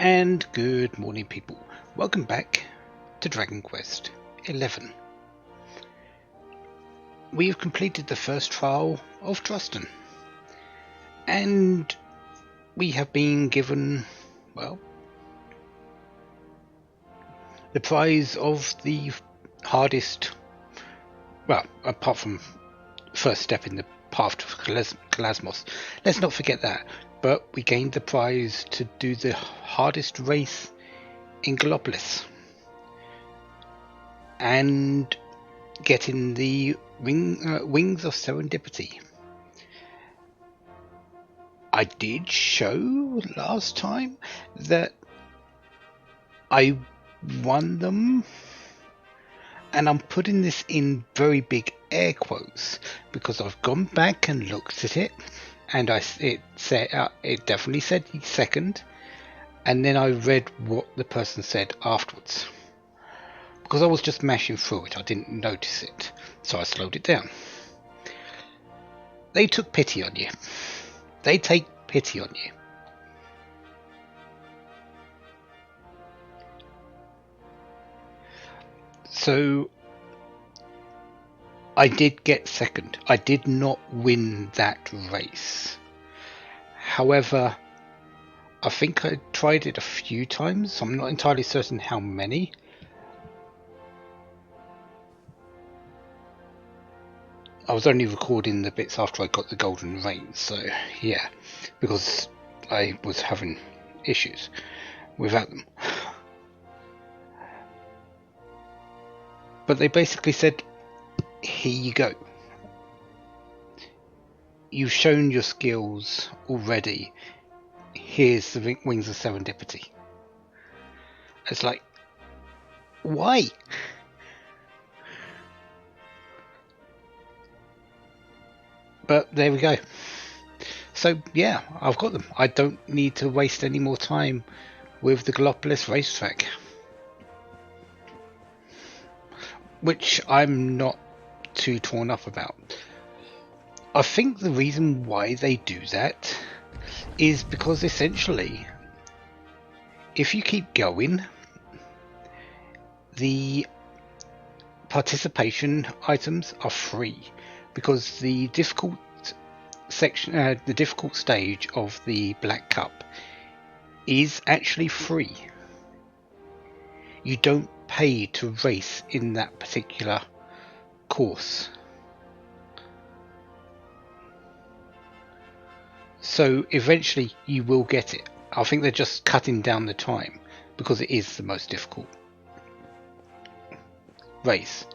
And good morning, people. Welcome back to Dragon Quest XI. We have completed the first trial of Drustan, and we have been given, well, the prize of the hardest, well, apart from first step in the path to Kalasmos. Let's not forget that. But we gained the prize to do the hardest race in Gallopolis and getting the Wings of Serendipity. I did show last time that I won them, and I'm putting this in very big air quotes because I've gone back and looked at it, and it definitely said second, and then I read what the person said afterwards. Because I was just mashing through it, I didn't notice it, so I slowed it down. They took pity on you. They take pity on you. So I did get second. I did not win that race. However, I think I tried it a few times. I'm not entirely certain how many. I was only recording the bits after I got the golden reins, so yeah, because I was having issues without them. But they basically said, here you go. You've shown your skills already. Here's the Wings of Serendipity. It's like, why? But there we go. So yeah, I've got them. I don't need to waste any more time with the Gallopolis racetrack, which I'm not too torn up about. I think the reason why they do that is because essentially, if you keep going, the participation items are free, because the difficult section, the difficult stage of the Black Cup is actually free. You don't pay to race in that particular course. So eventually you will get it. I think they're just cutting down the time because it is the most difficult race.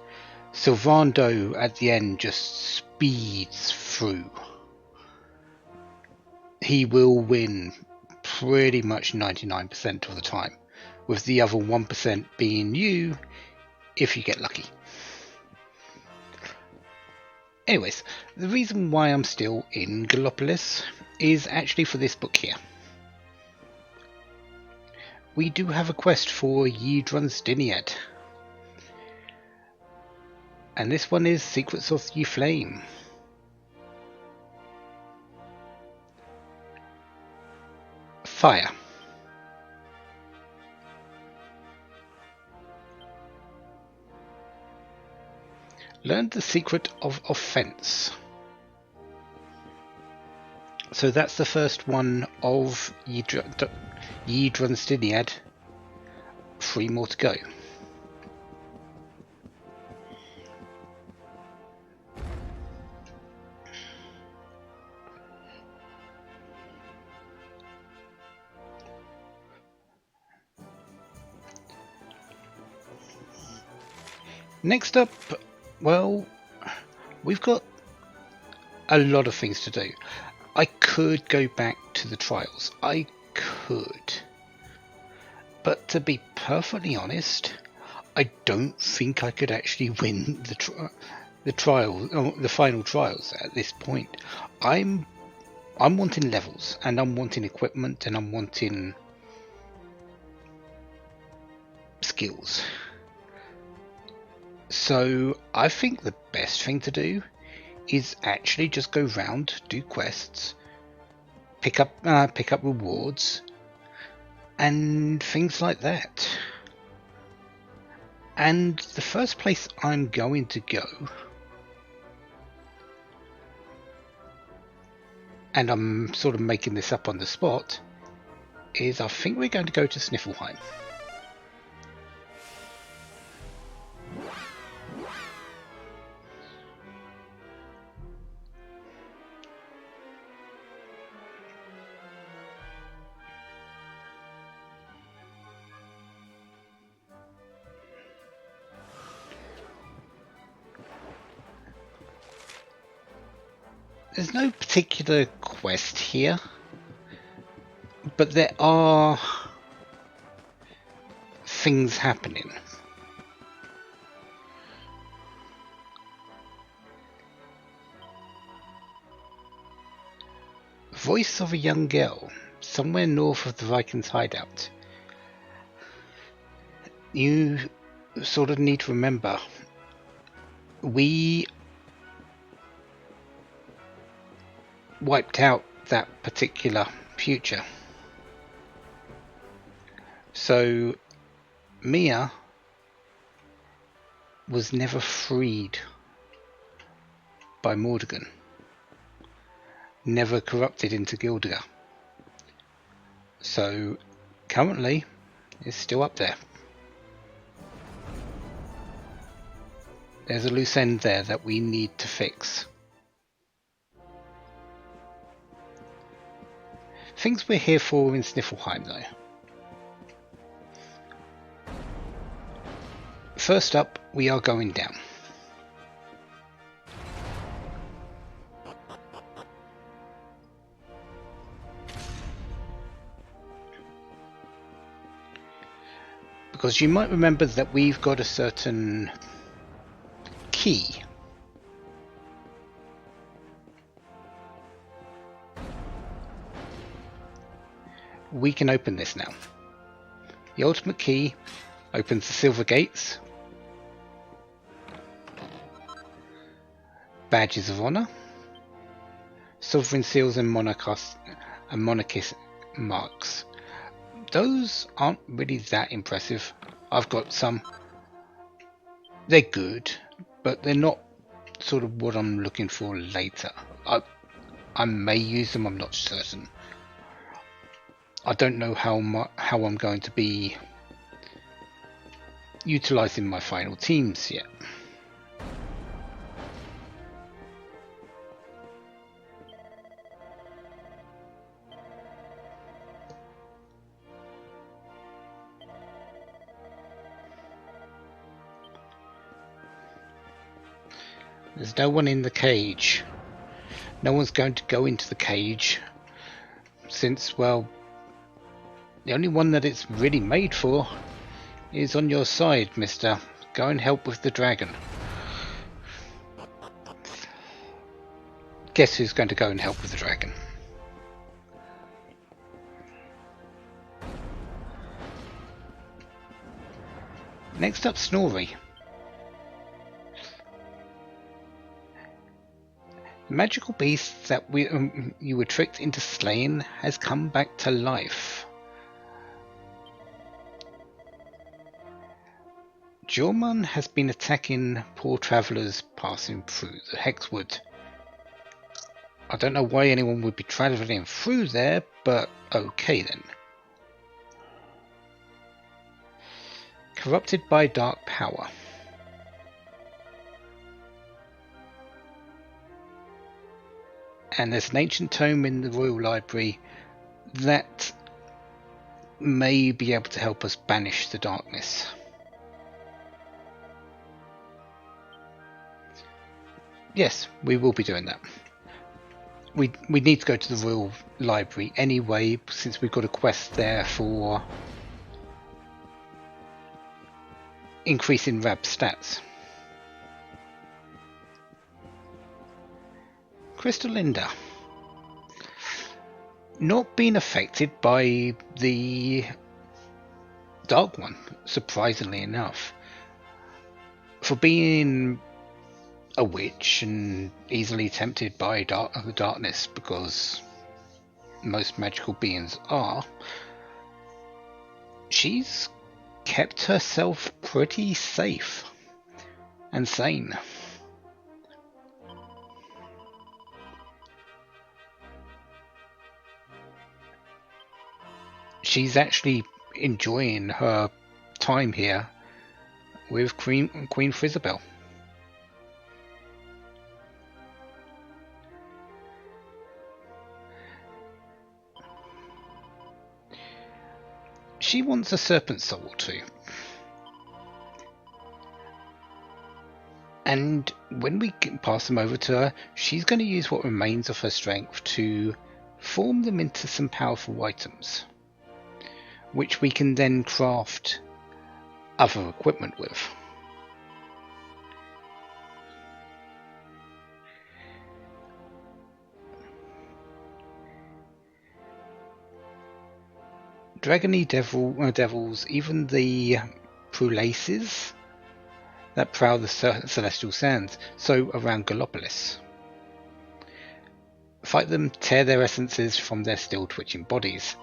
Sylvando at the end just speeds through. He will win pretty much 99% of the time, with the other 1% being you if you get lucky. Anyways, the reason why I'm still in Gallopolis is actually for this book here. We do have a quest for Yidrun Stiniad, and this one is Secrets of Ye Flame. Fire. Learn the secret of offense. So that's the first one of Yidrun Stiniad. 3 more to go. Next up, well, we've got a lot of things to do. I could go back to the trials. I could. But to be perfectly honest, I don't think I could actually win the final trials at this point. I'm wanting levels, and I'm wanting equipment, and I'm wanting skills. So I think the best thing to do is actually just go round, do quests, pick up rewards, and things like that. And the first place I'm going to go, and I'm sort of making this up on the spot, is I think we're going to go to Sniffelheim. There's no particular quest here, but there are things happening. Voice of a young girl, somewhere north of the Vikings' hideout. You sort of need to remember, we wiped out that particular future. So Mia was never freed by Mordegon, never corrupted into Gildiga. So currently it's still up there. There's a loose end there that we need to fix. Things we're here for in Sniffelheim though. First up, we are going down. Because you might remember that we've got a certain key. We can open this now. The ultimate key opens the silver gates, badges of honor, sovereign seals and monarchist marks. Those aren't really that impressive. I've got some. They're good, but they're not sort of what I'm looking for later. I may use them, I'm not certain. I don't know how I'm going to be utilising my final teams yet. There's no one in the cage. No one's going to go into the cage since, well, the only one that it's really made for is on your side, mister. Go and help with the dragon. Guess who's going to go and help with the dragon? Next up, Snorri. The magical beast that you were tricked into slaying has come back to life. Jormung has been attacking poor travellers passing through the Hexwood. I don't know why anyone would be travelling through there, but okay then. Corrupted by dark power. And there's an ancient tome in the Royal Library that may be able to help us banish the darkness. Yes, we will be doing that. We need to go to the Royal Library anyway, since we've got a quest there for increasing Rab stats. Crystalinda. Not being affected by the Dark One, surprisingly enough. For being a witch and easily tempted by the darkness, because most magical beings are, she's kept herself pretty safe and sane. She's actually enjoying her time here with Queen Frizabel. She wants a serpent soul or two. And when we pass them over to her, she's going to use what remains of her strength to form them into some powerful items, which we can then craft other equipment with. Dragony devils, even the Prulaces that prowl the celestial sands, so around Gallopolis. Fight them, tear their essences from their still twitching bodies,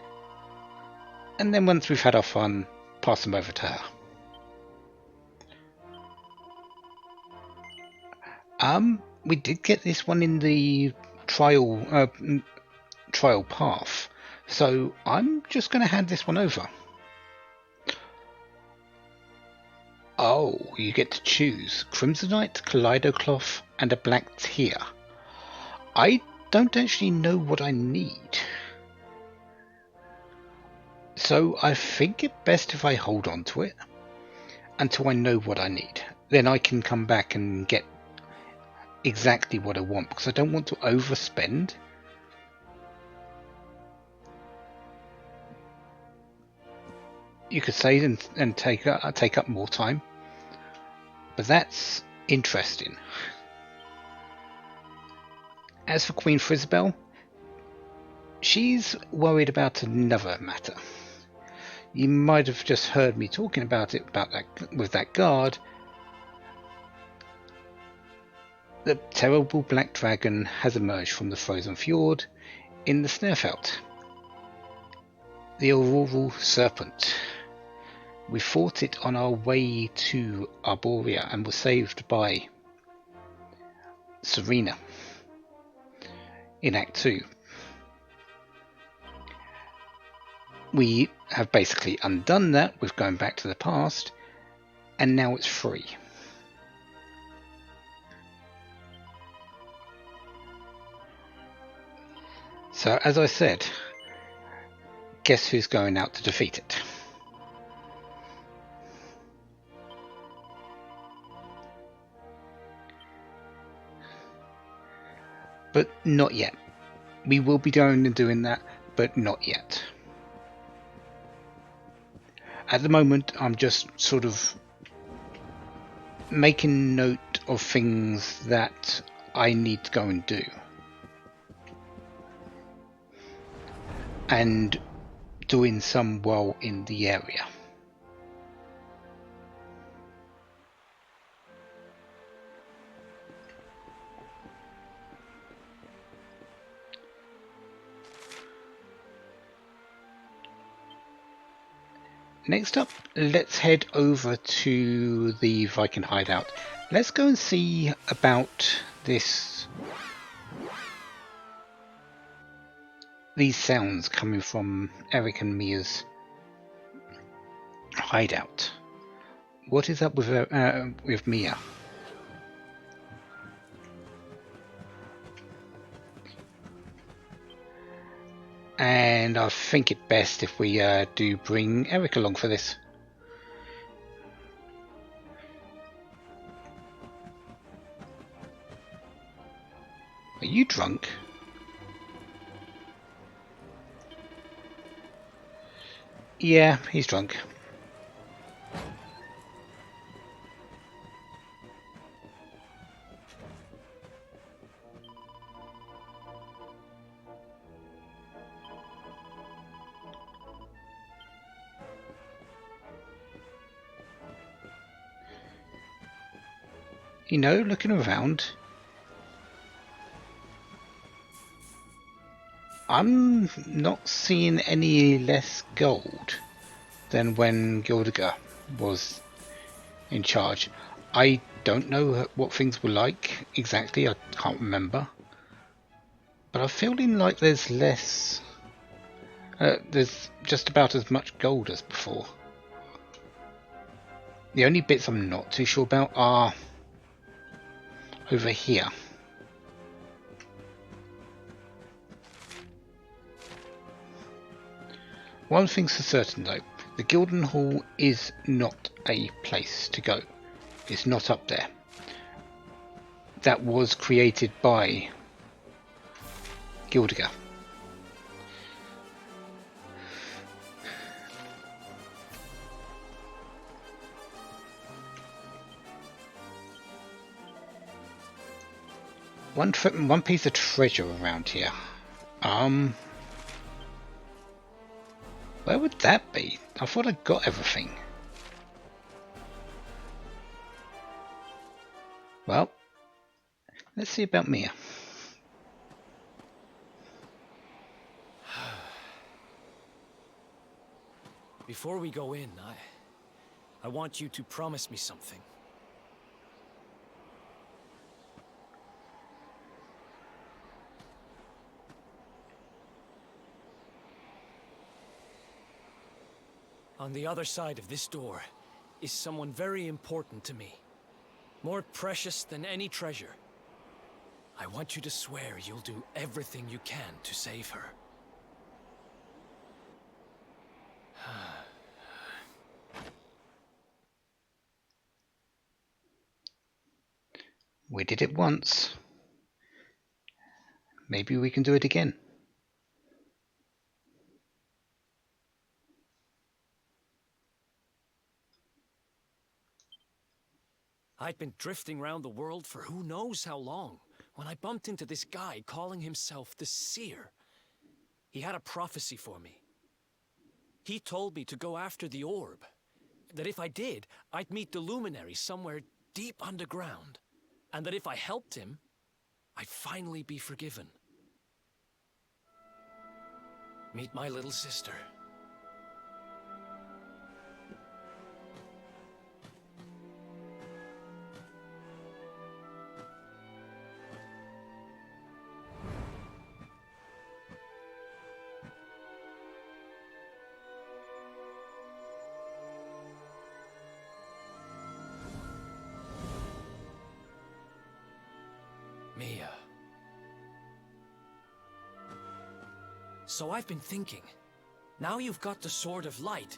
and then once we've had our fun, pass them over to her. We did get this one in the trial path, so I'm just going to hand this one over. Oh, you get to choose Crimsonite, Kaleidocloth, and a Black Tear. I don't actually know what I need, so I think it best if I hold on to it until I know what I need. Then I can come back and get exactly what I want, because I don't want to overspend. You could say and take up more time, but that's interesting. As for Queen Frizabel, she's worried about another matter. You might have just heard me talking about that with that guard. The terrible black dragon has emerged from the frozen fjord in the Snerfelt. The auroral serpent. We fought it on our way to Arborea and were saved by Serena in Act 2. We have basically undone that with going back to the past, and now it's free. So, as I said, guess who's going out to defeat it? But not yet. We will be going and doing that, but not yet. At the moment, I'm just sort of making note of things that I need to go and do. And doing some well in the area. Next up, let's head over to the Viking hideout. Let's go and see about these sounds coming from Eric and Mia's hideout. What is up with Mia? And I think it best if we do bring Eric along for this. Are you drunk? Yeah, he's drunk. You know, looking around, I'm not seeing any less gold. than when Gildegar was in charge. I don't know what things were like exactly, I can't remember. But I'm feeling like there's less... there's just about as much gold as before. The only bits I'm not too sure about are over here. One thing's for certain though, the Gildenhall is not a place to go. It's not up there. That was created by Gildegar. One piece of treasure around here. Where would that be? I thought I got everything. Well, let's see about Mia. Before we go in, I want you to promise me something. On the other side of this door is someone very important to me. More precious than any treasure. I want you to swear you'll do everything you can to save her. We did it once. Maybe we can do it again. I'd been drifting around the world for who knows how long, when I bumped into this guy calling himself the Seer. He had a prophecy for me. He told me to go after the orb, that if I did, I'd meet the Luminary somewhere deep underground, and that if I helped him, I'd finally be forgiven. Meet my little sister. Mia. So I've been thinking, now you've got the Sword of Light,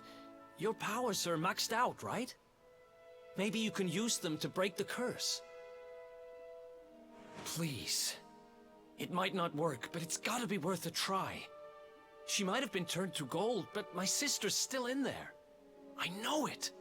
your powers are maxed out, right? Maybe you can use them to break the curse. Please. It might not work, but it's gotta be worth a try. She might have been turned to gold, but my sister's still in there. I know it.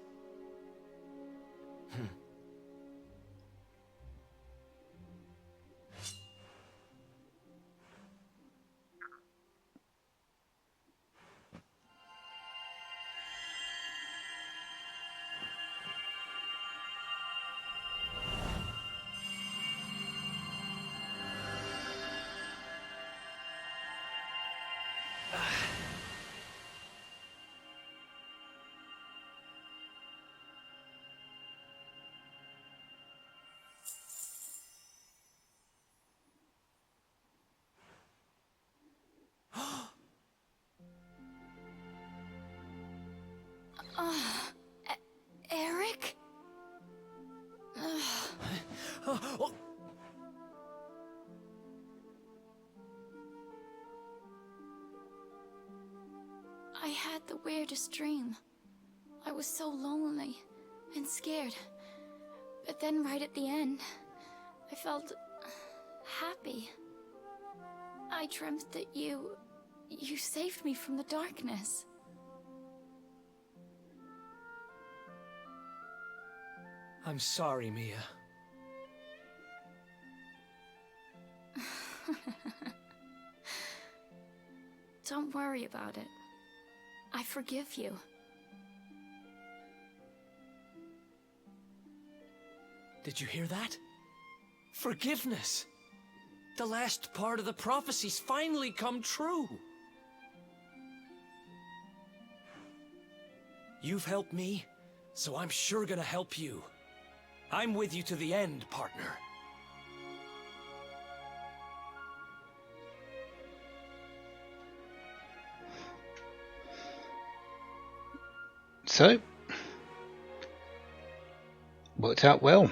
Eric? Oh. I had the weirdest dream. I was so lonely and scared. But then right at the end, I felt happy. I dreamt that you saved me from the darkness. I'm sorry, Mia. Don't worry about it. I forgive you. Did you hear that? Forgiveness! The last part of the prophecy's finally come true! You've helped me, so I'm sure gonna help you. I'm with you to the end, partner. So, worked out well.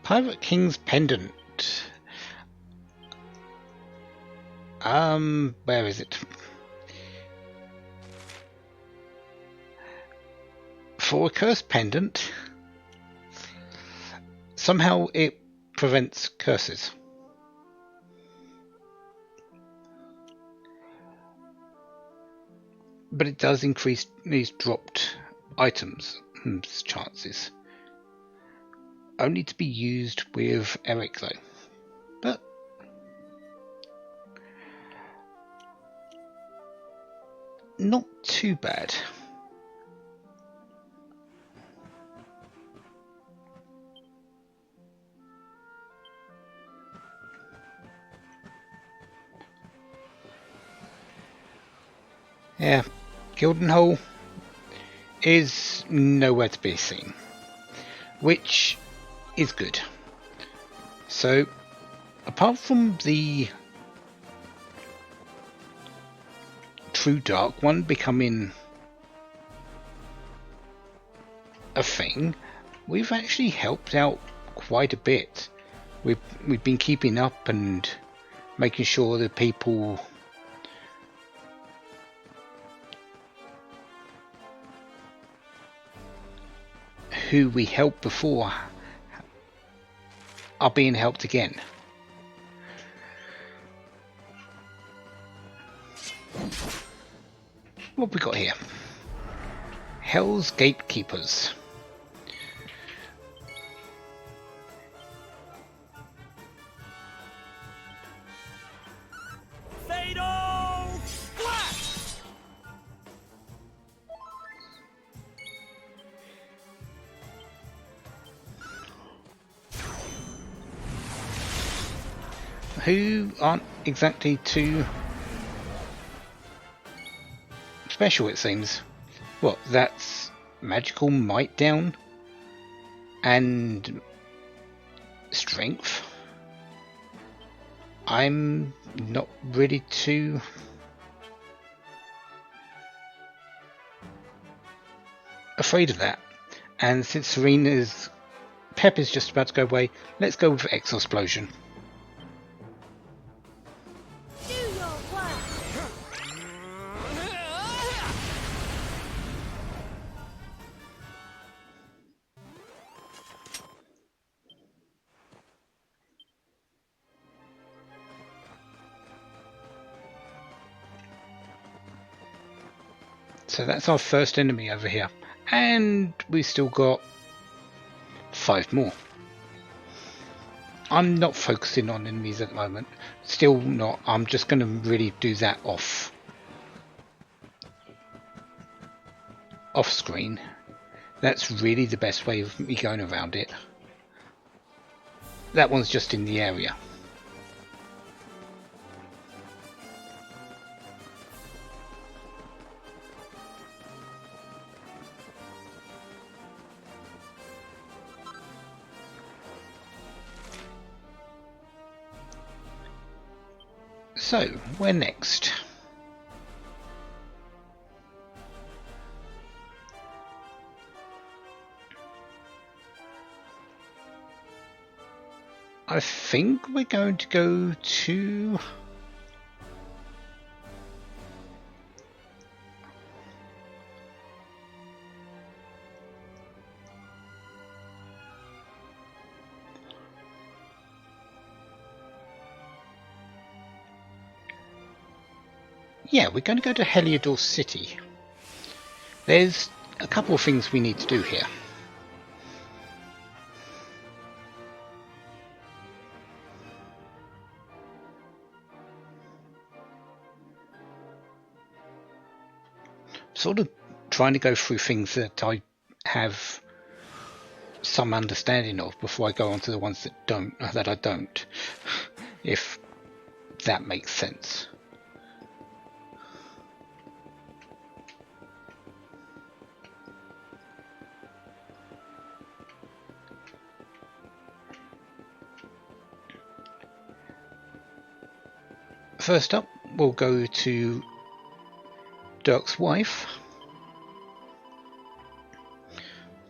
Pirate King's Pendant. Where is it? For a cursed pendant, somehow it prevents curses. But it does increase these dropped items' chances. Only to be used with Eric though. But not too bad. Yeah, Gildenhall is nowhere to be seen, which is good. So, apart from the True Dark One becoming a thing, we've actually helped out quite a bit. We've been keeping up and making sure that people who we helped before are being helped again. What have we got here? Hell's Gatekeepers. Fatal Blast! Who aren't exactly too special, it seems. What, that's magical might down and strength? I'm not really too afraid of that. And since Serena's pep is just about to go away, let's go with Exosplosion. So that's our first enemy over here. And we still got 5 more. I'm not focusing on enemies at the moment. Still not. I'm just going to really do that off screen. That's really the best way of me going around it. That one's just in the area. So, where next? I think we're going to go to... Yeah, we're going to go to Heliodor City. There's a couple of things we need to do here. sort of trying to go through things that I have some understanding of before I go on to the ones that I don't, if that makes sense. First up, we'll go to Dirk's wife.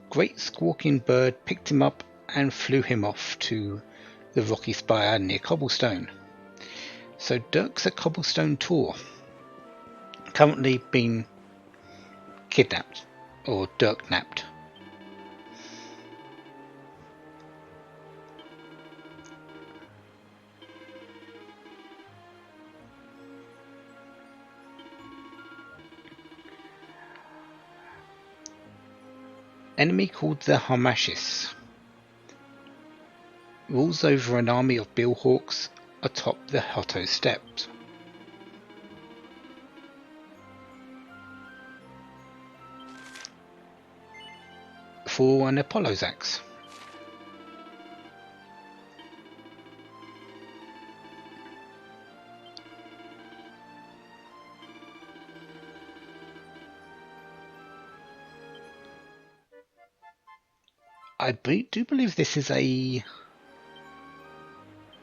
Great squawking bird picked him up and flew him off to the rocky spire near Cobblestone. So Dirk's at Cobblestone Tor, currently been kidnapped, or Dirk napped. Enemy called the Harmachis rules over an army of billhawks atop the Hotto steppes. For an Apollo's axe. I do believe this is a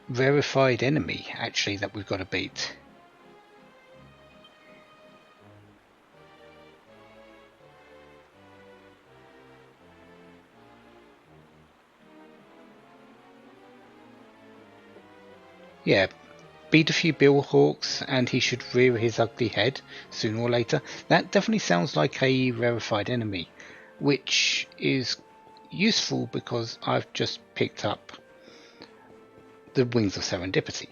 rarefied enemy, actually, that we've got to beat. Yeah, beat a few billhawks and he should rear his ugly head sooner or later. That definitely sounds like a rarefied enemy, which is useful because I've just picked up the Wings of Serendipity,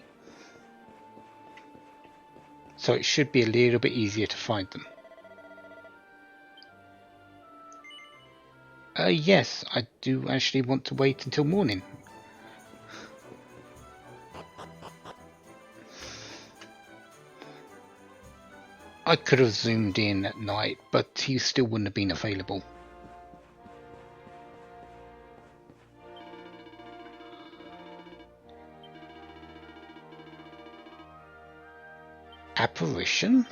so it should be a little bit easier to find them. Yes, I do actually want to wait until morning. I could have zoomed in at night, but he still wouldn't have been available. Apparition?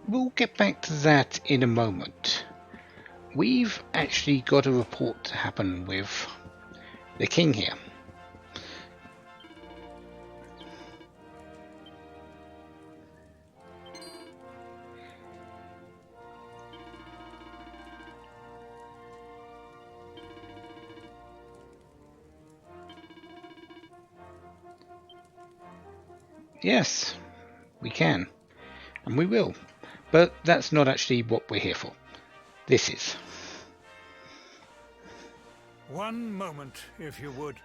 We'll get back to that in a moment. We've actually got a report to happen with the king here. Yes, we can, and we will, but that's not actually what we're here for. This is. One moment, if you would.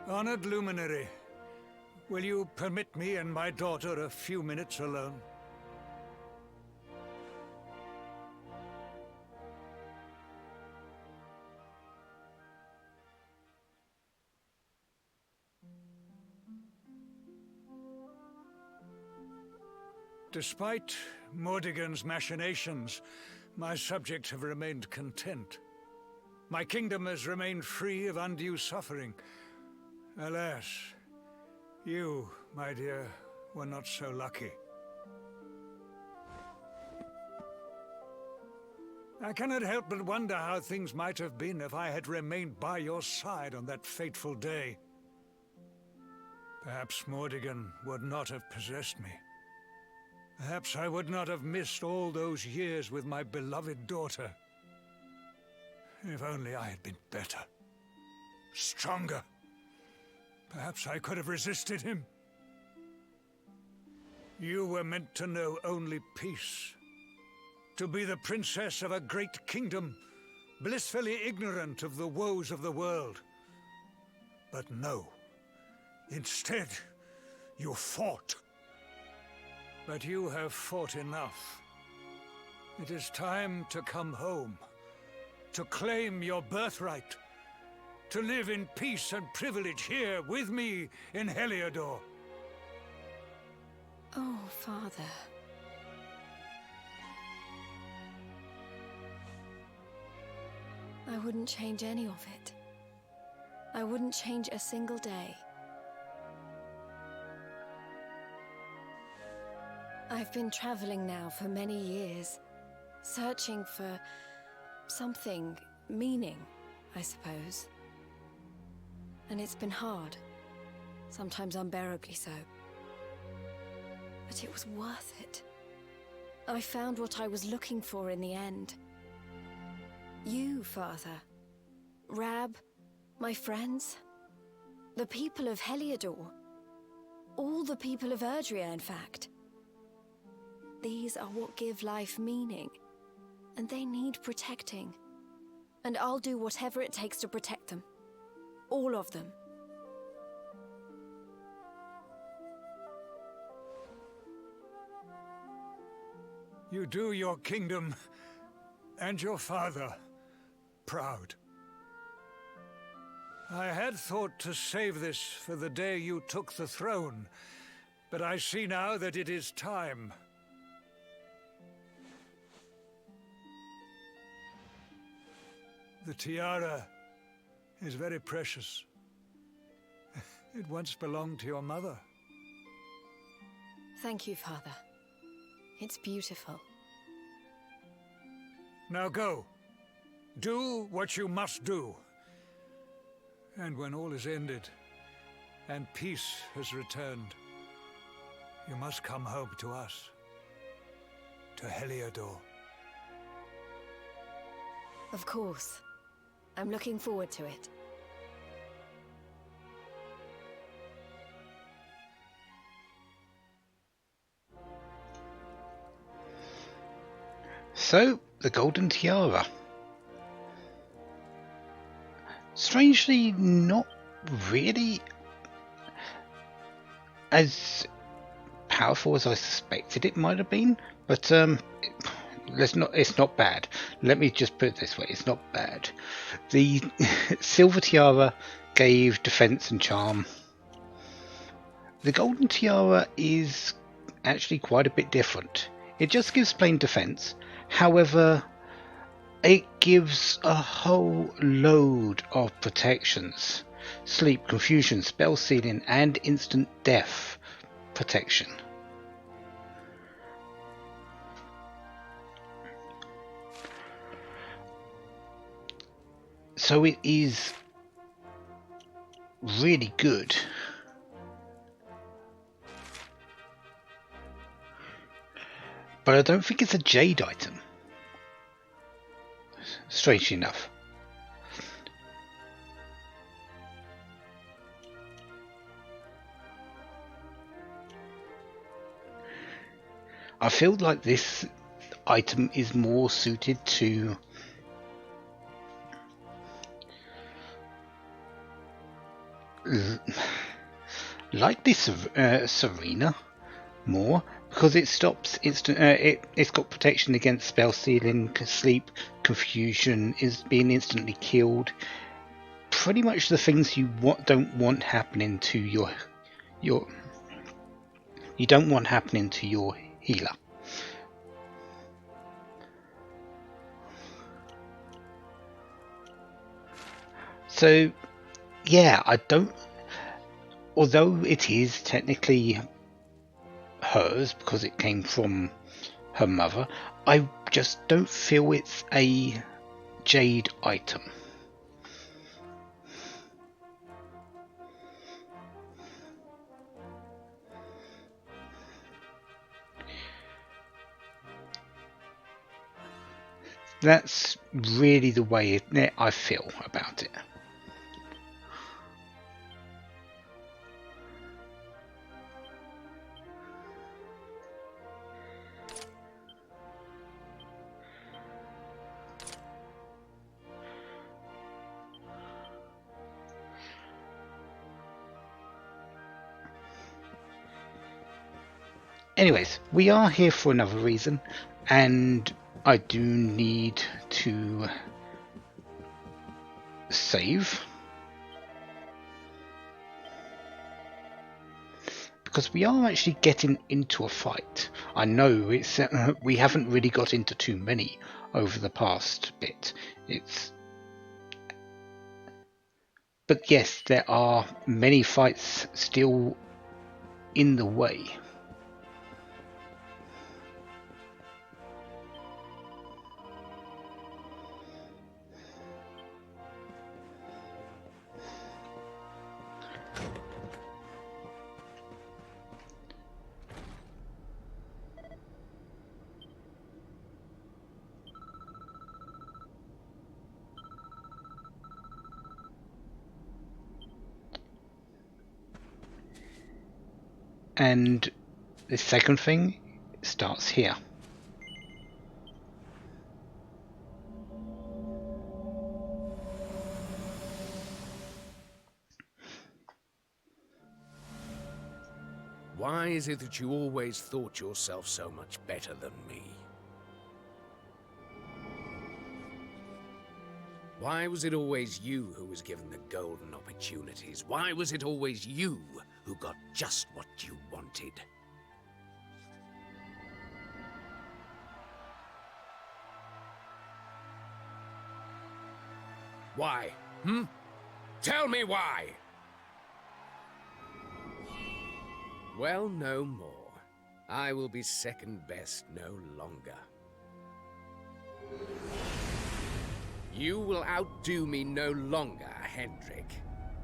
Honored Luminary, will you permit me and my daughter a few minutes alone? Despite Mordigan's machinations, my subjects have remained content. My kingdom has remained free of undue suffering. Alas, you, my dear, were not so lucky. I cannot help but wonder how things might have been if I had remained by your side on that fateful day. Perhaps Mordigan would not have possessed me. Perhaps I would not have missed all those years with my beloved daughter. If only I had been better, stronger. Perhaps I could have resisted him. You were meant to know only peace. To be the princess of a great kingdom, blissfully ignorant of the woes of the world. But no, Instead, you fought. But you have fought enough. It is time to come home, to claim your birthright, to live in peace and privilege here with me in Heliodor. Oh, Father. I wouldn't change any of it. I wouldn't change a single day. I've been traveling now for many years, searching for something, meaning, I suppose. And it's been hard, sometimes unbearably so. But it was worth it. I found what I was looking for in the end. You, Father. Rab, my friends. The people of Heliodor. All the people of Erdrea, in fact. These are what give life meaning, and they need protecting. And I'll do whatever it takes to protect them. All of them. You do your kingdom and your father proud. I had thought to save this for the day you took the throne, but I see now that it is time. The tiara is very precious. It once belonged to your mother. Thank you, Father. It's beautiful. Now go. Do what you must do. And when all is ended, and peace has returned, you must come home to us. To Heliodor. Of course. I'm looking forward to it. So, the Golden Tiara. Strangely, not really as powerful as I suspected it might have been, but it's not bad. Let me just put it this way, it's not bad. The Silver Tiara gave defense and charm. The Golden Tiara is actually quite a bit different. It just gives plain defense. However, it gives a whole load of protections. Sleep, confusion, spell sealing, and instant death protection. So it is really good. But I don't think it's a Jade item. Strangely enough. I feel like this item is more suited to like this Serena more, because it stops instant. It's got protection against spell sealing, sleep, confusion, is being instantly killed. Pretty much the things you don't want happening to your you don't want happening to your healer. So yeah, I don't. Although it is technically hers because it came from her mother, I just don't feel it's a Jade item. That's really the way I feel about it. Anyways, we are here for another reason, and I do need to save. Because we are actually getting into a fight. I know it's we haven't really got into too many over the past bit. But yes, there are many fights still in the way. And the second thing starts here. Why is it that you always thought yourself so much better than me? Why was it always you who was given the golden opportunities? Why was it always you who got just what you wanted? Why? Tell me why! Well, no more. I will be second best no longer. You will outdo me no longer, Hendrik.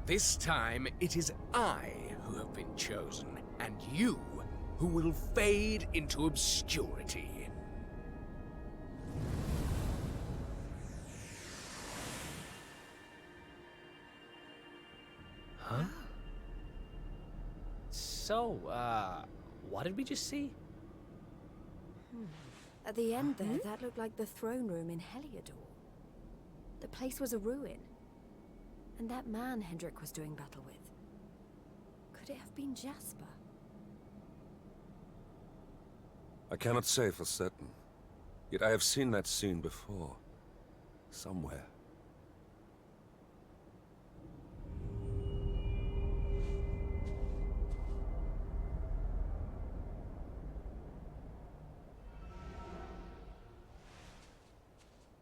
This time, it is I who have been chosen, and you who will fade into obscurity. Huh? So, what did we just see? At the end there, that looked like the throne room in Heliodor. The place was a ruin. And that man Hendrik was doing battle with. Could it have been Jasper? I cannot say for certain. Yet I have seen that scene before. Somewhere.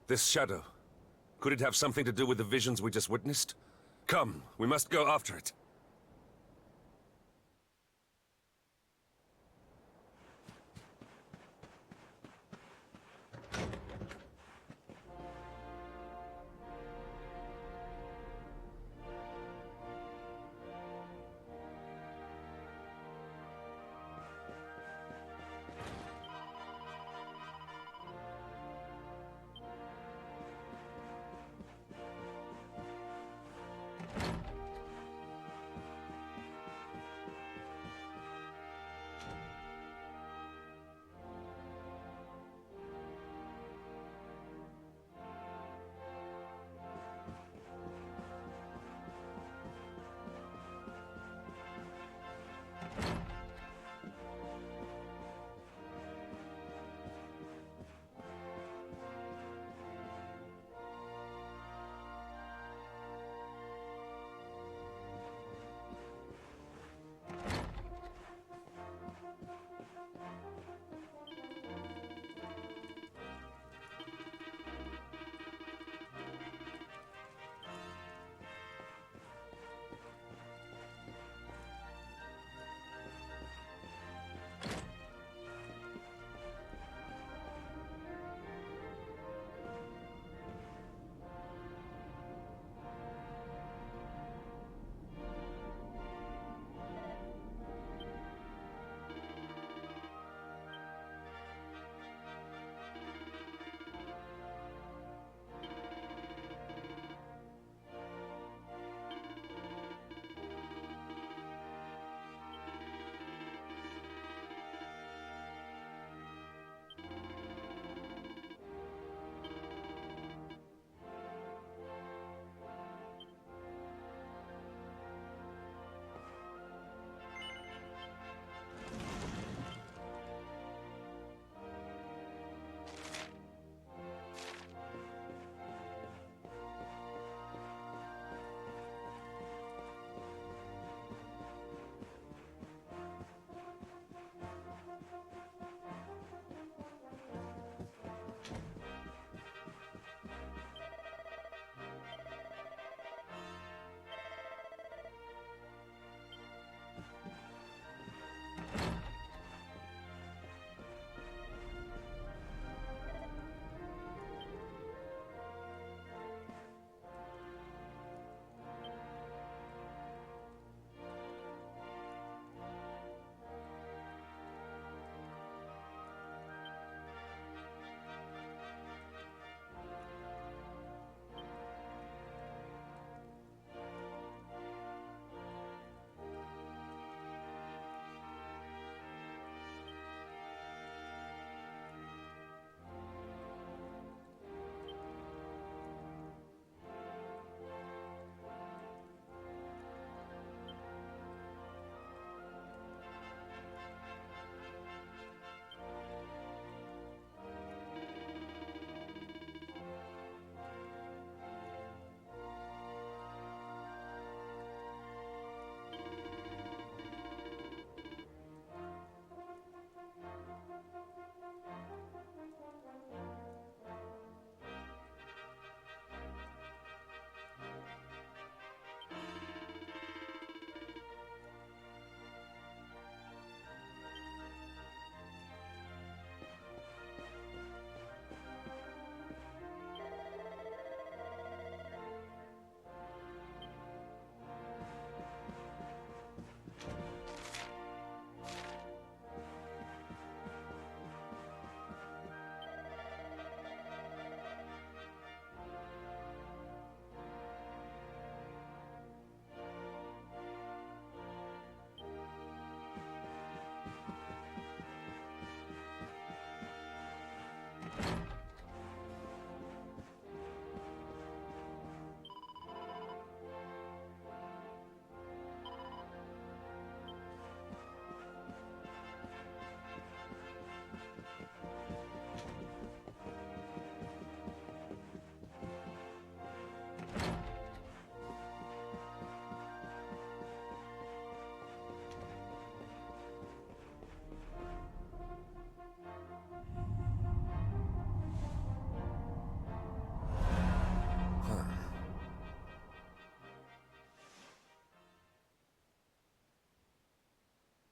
This shadow. Could it have something to do with the visions we just witnessed? Come, we must go after it.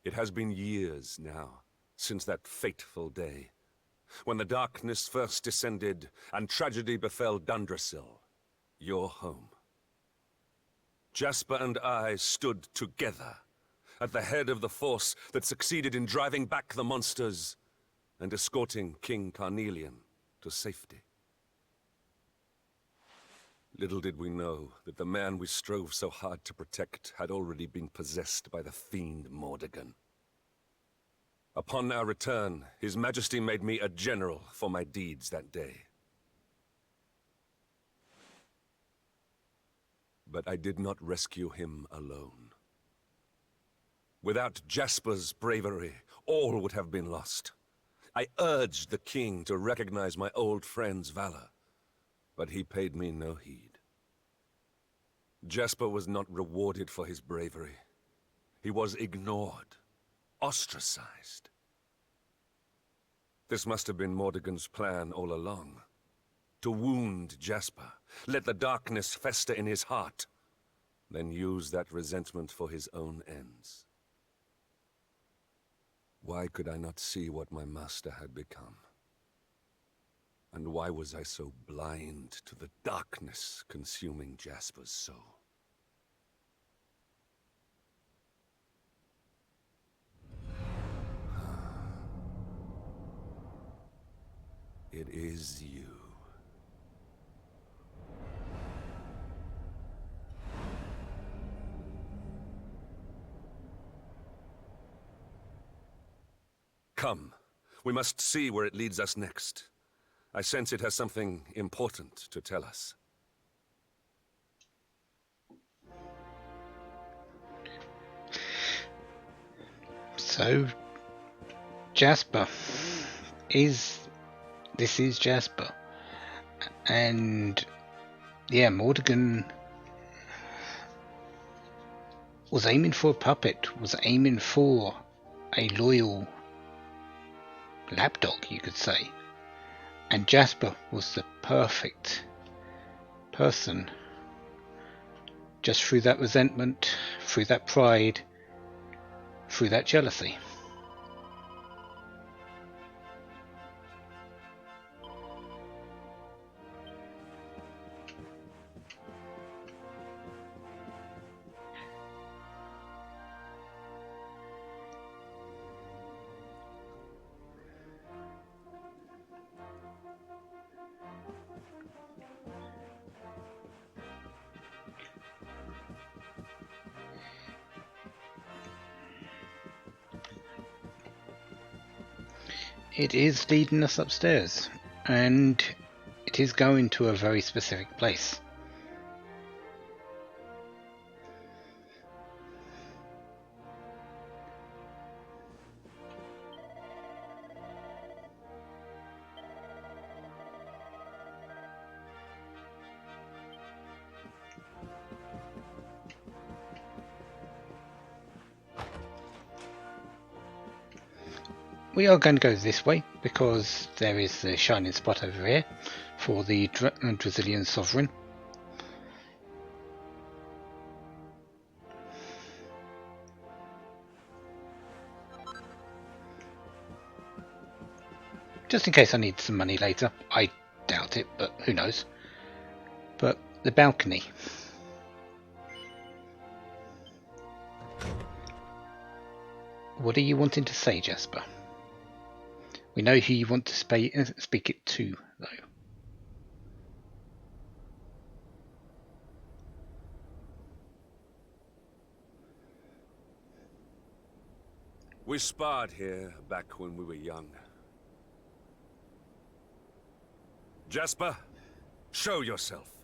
It has been years now, since that fateful day, when the darkness first descended and tragedy befell Dundrasil, your home. Jasper and I stood together at the head of the force that succeeded in driving back the monsters and escorting King Carnelian to safety. Little did we know that the man we strove so hard to protect had already been possessed by the fiend Mordegon. Upon our return, His Majesty made me a general for my deeds that day. But I did not rescue him alone. Without Jasper's bravery, all would have been lost. I urged the king to recognize my old friend's valor, but he paid me no heed. Jasper was not rewarded for his bravery. He was ignored, ostracized. This must have been Mordegon's plan all along. To wound Jasper, let the darkness fester in his heart, then use that resentment for his own ends. Why could I not see what my master had become? And why was I so blind to the darkness consuming Jasper's soul? It is you. Come, we must see where it leads us next. I sense it has something important to tell us. So, Jasper this is Jasper, and yeah, Mordegon was aiming for a puppet, was aiming for a loyal lapdog, you could say, and Jasper was the perfect person. Just through that resentment, through that pride, through that jealousy. It is leading us upstairs, and it is going to a very specific place. We are going to go this way because there is the shining spot over here for the Drazilian Sovereign. Just in case I need some money later. I doubt it, but who knows. But the balcony. What are you wanting to say, Jasper? We know who you want to speak it to, though. We sparred here back when we were young. Jasper, show yourself.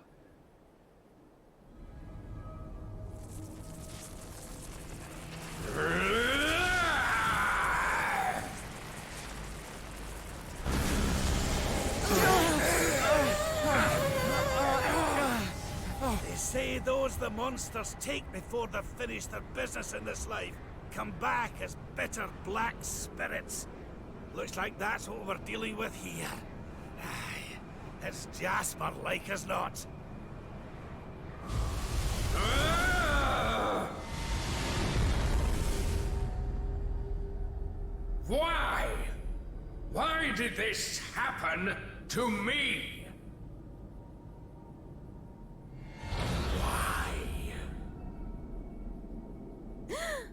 They say those the monsters take before they've finished their business in this life come back as bitter black spirits. Looks like that's what we're dealing with here. Aye, it's Jasper like as not. Why did this happen to me? Why?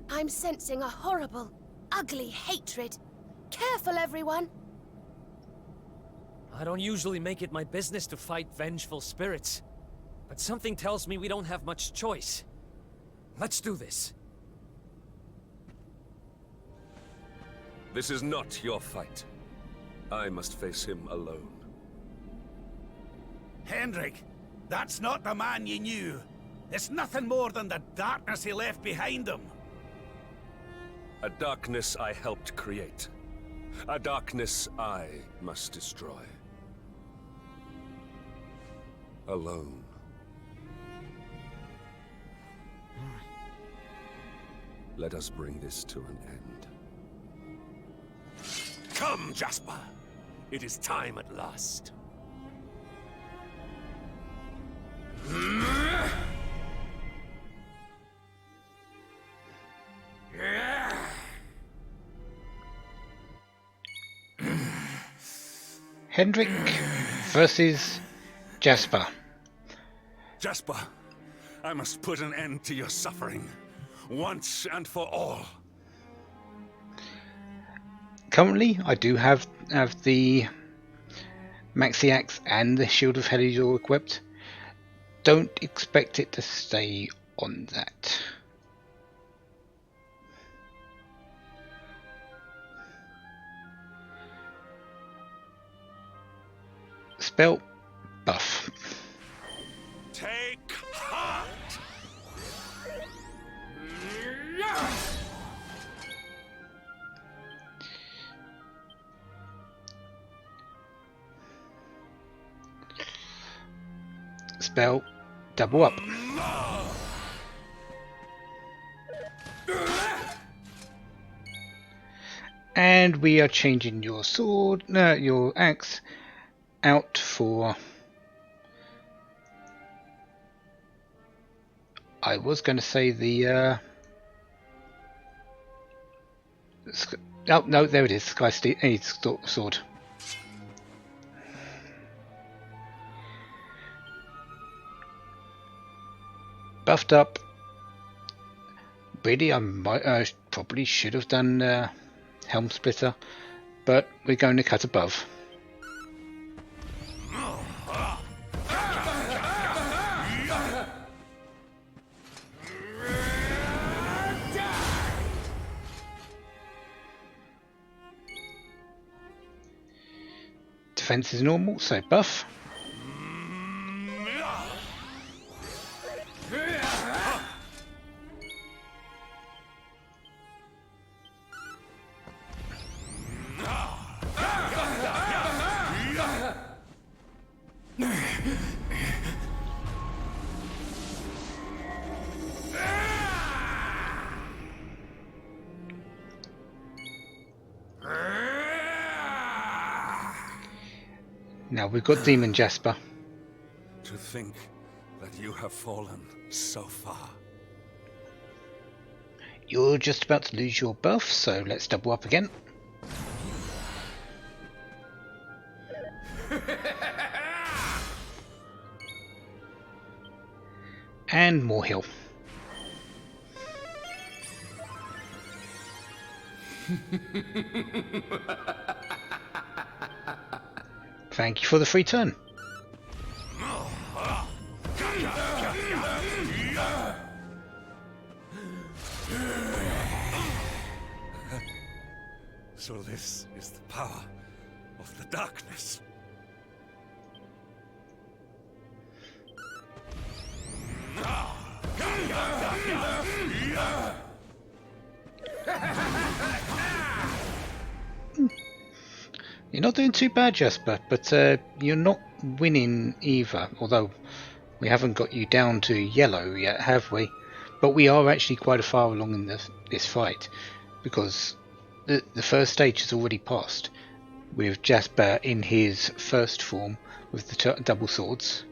I'm sensing a horrible, ugly hatred. Careful, everyone. I don't usually make it my business to fight vengeful spirits, but something tells me we don't have much choice. Let's do this. This is not your fight. I must face him alone. Hendrik, that's not the man you knew. It's nothing more than the darkness he left behind him. A darkness I helped create. A darkness I must destroy. Alone. Let us bring this to an end. Come, Jasper. It is time at last. Hendrik versus Jasper. Jasper, I must put an end to your suffering, once and for all. Currently, I do have the Maxi Axe and the Shield of Heliodor equipped. Don't expect it to stay on that. Spell buff. Take heart! Spell double up. And we are changing your sword, your axe, out for. I was going to say the. Oh no, there it is. Sky sword. Buffed up. Really, I probably should have done Helm Splitter, but we're going to cut above. Defense is normal, so buff. Now we've got Demon Jasper. To think that you have fallen so far. You're just about to lose your buff, so let's double up again. And more heal. Thank you for the free turn. So this is the power of the darkness. You're not doing too bad, Jasper, but you're not winning either, although we haven't got you down to yellow yet, have we? But we are actually quite far along in this fight, because the first stage has already passed, with Jasper in his first form with the double swords.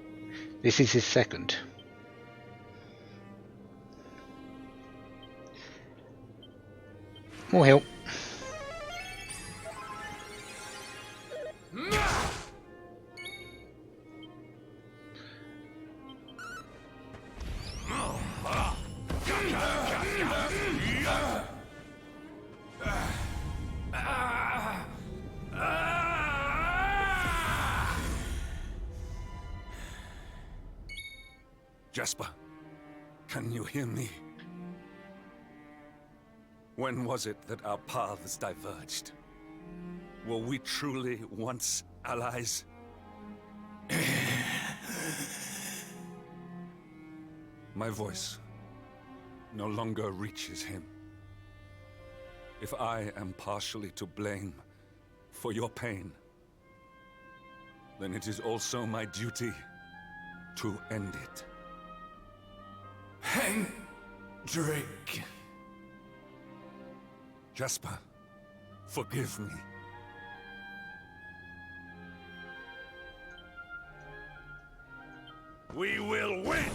This is his second. More heal. Jasper, can you hear me? When was it that our paths diverged? Were we truly once allies? My voice no longer reaches him. If I am partially to blame for your pain, then it is also my duty to end it. Hendrik. Jasper, forgive me. We will win!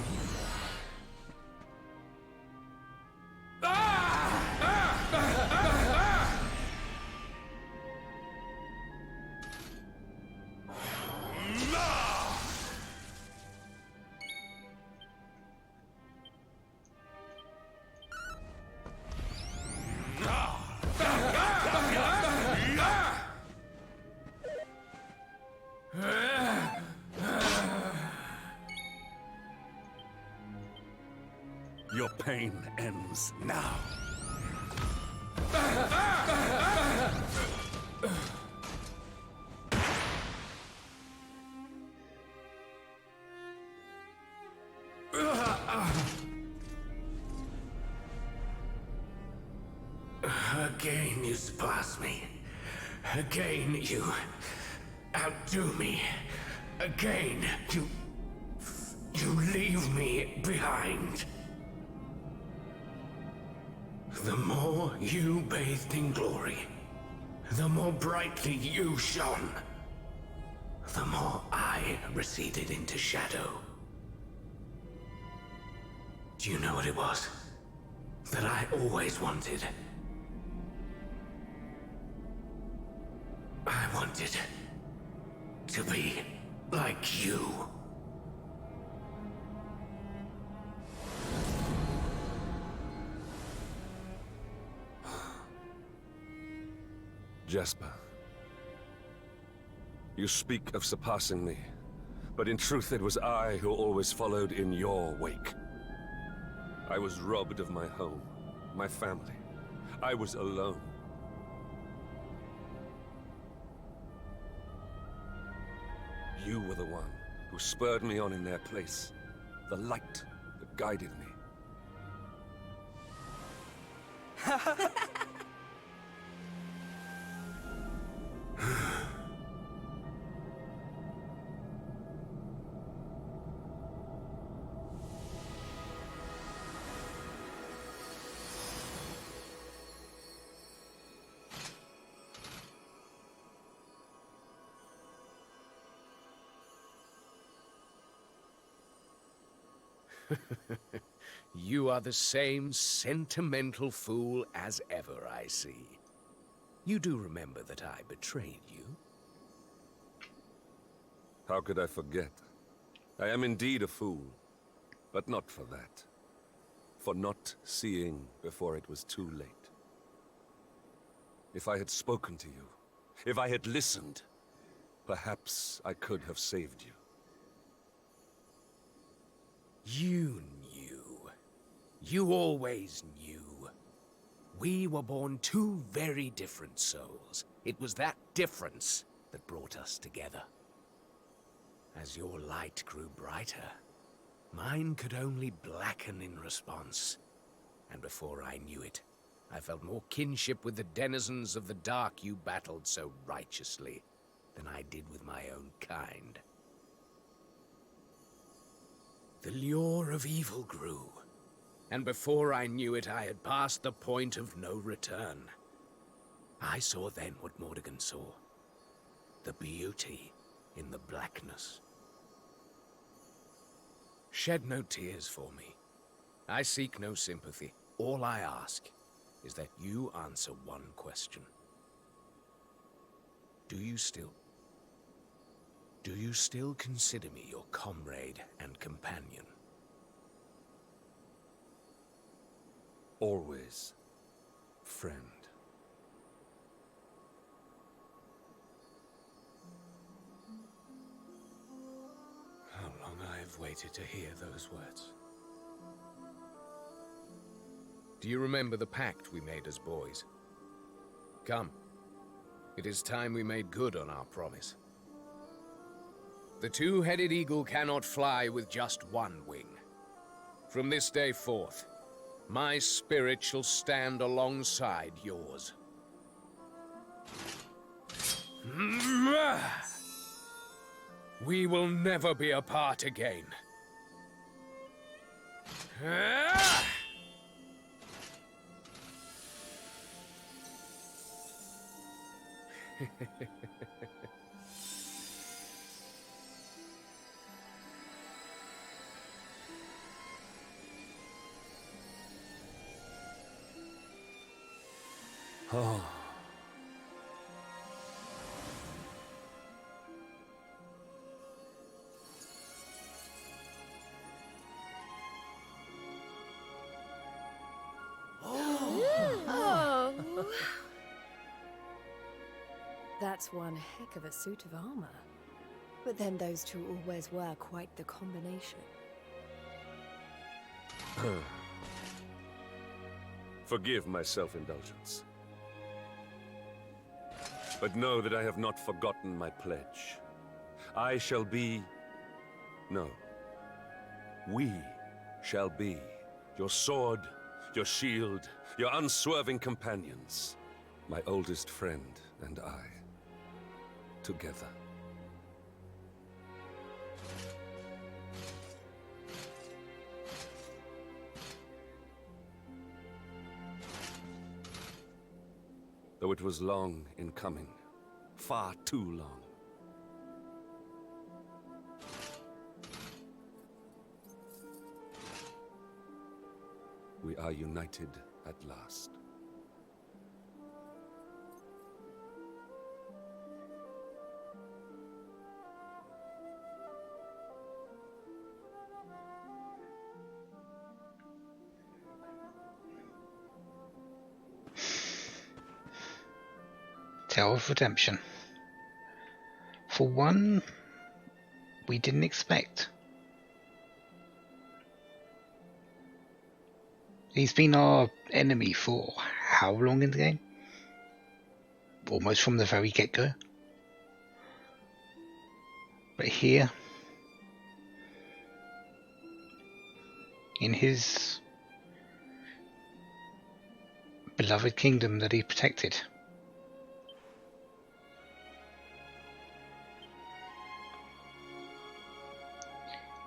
Your pain ends now. Again you surpass me. Again you outdo me. Again you leave me behind. The more you bathed in glory, the more brightly you shone, the more I receded into shadow. Do you know what it was that I always wanted? I wanted to be like you. Jasper, you speak of surpassing me, but in truth it was I who always followed in your wake. I was robbed of my home, my family. I was alone. You were the one who spurred me on in their place, the light that guided me. You are the same sentimental fool as ever, I see. You do remember that I betrayed you? How could I forget? I am indeed a fool, but not for that. For not seeing before it was too late. If I had spoken to you, if I had listened, perhaps I could have saved you. You knew. You always knew. We were born two very different souls. It was that difference that brought us together. As your light grew brighter, mine could only blacken in response. And before I knew it, I felt more kinship with the denizens of the dark you battled so righteously than I did with my own kind. The lure of evil grew, and before I knew it, I had passed the point of no return. I saw then what Mordegon saw, the beauty in the blackness. Shed no tears for me. I seek no sympathy. All I ask is that you answer one question. Do you still consider me your comrade and companion? Always, friend. How long I have waited to hear those words. Do you remember the pact we made as boys? Come. It is time we made good on our promise. The two-headed eagle cannot fly with just one wing. From this day forth, my spirit shall stand alongside yours. We will never be apart again. Oh. That's one heck of a suit of armor. But then those two always were quite the combination. Forgive my self-indulgence. But know that I have not forgotten my pledge. I shall be... No. We shall be your sword, your shield, your unswerving companions. My oldest friend and I. Together. Though it was long in coming, far too long. We are united at last. Tale of Redemption. For one we didn't expect. He's been our enemy for how long in the game? Almost from the very get-go. But here, in his beloved kingdom that he protected,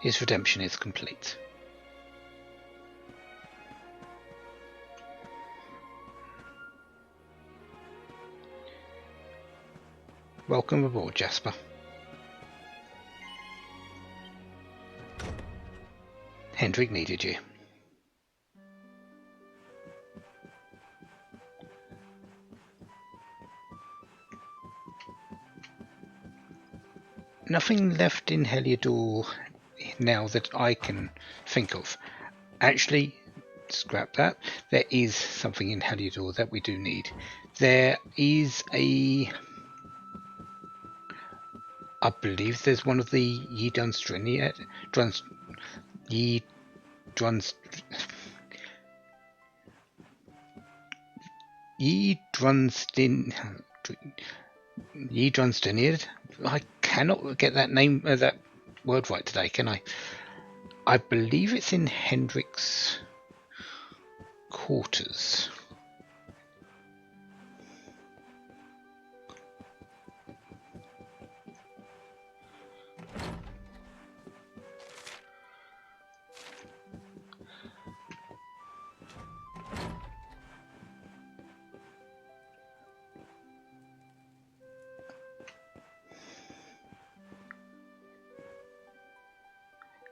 his redemption is complete. Welcome aboard, Jasper. Hendrik needed you. Nothing left in Heliodor now that I can think of. Actually, scrap that. There is something in Heliodor that we do need. There is a... I believe there's one of the Yedrunstiniad. I cannot get that name, that word right today, can I? I believe it's in Hendrik's quarters.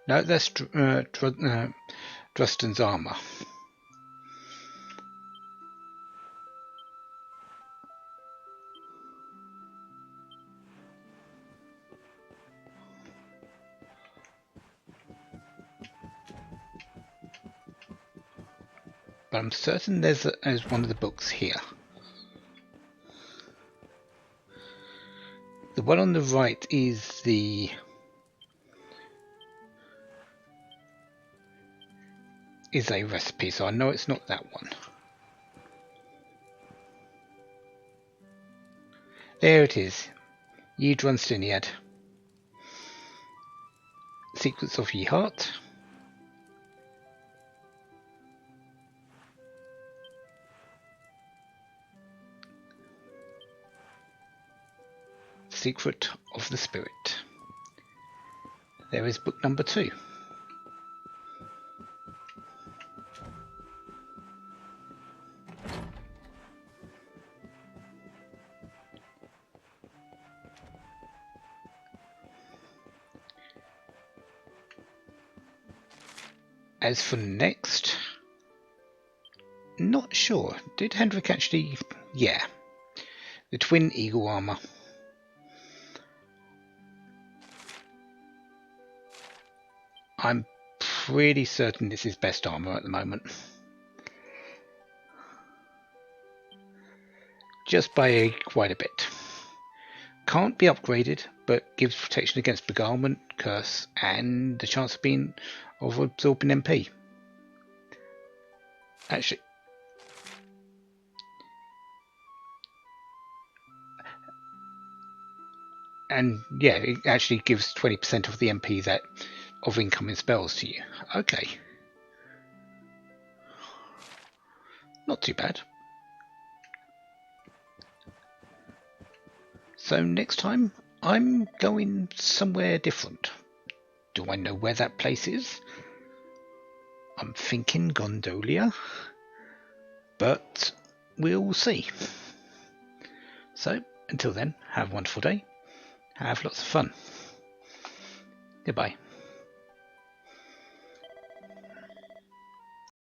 No, that's Drustin's armor. But I'm certain there's one of the books here. The one on the right is the is a recipe, so I know it's not that one. There it is. Yidrun Stiniad. Secrets of Ye Heart. Secret of the Spirit. There is book number 2. As for next, not sure. Did Hendrik actually? Yeah. The Twin Eagle Armor. I'm pretty certain this is best armor at the moment. Just by quite a bit. Can't be upgraded, but gives protection against beguilement, curse, and the chance of absorbing MP. Actually, and yeah, it actually gives 20% of the MP that of incoming spells to you. Okay, not too bad. So next time I'm going somewhere different. Do I know where that place is? I'm thinking Gondolia, but we'll see. So until then, have a wonderful day. Have lots of fun. Goodbye.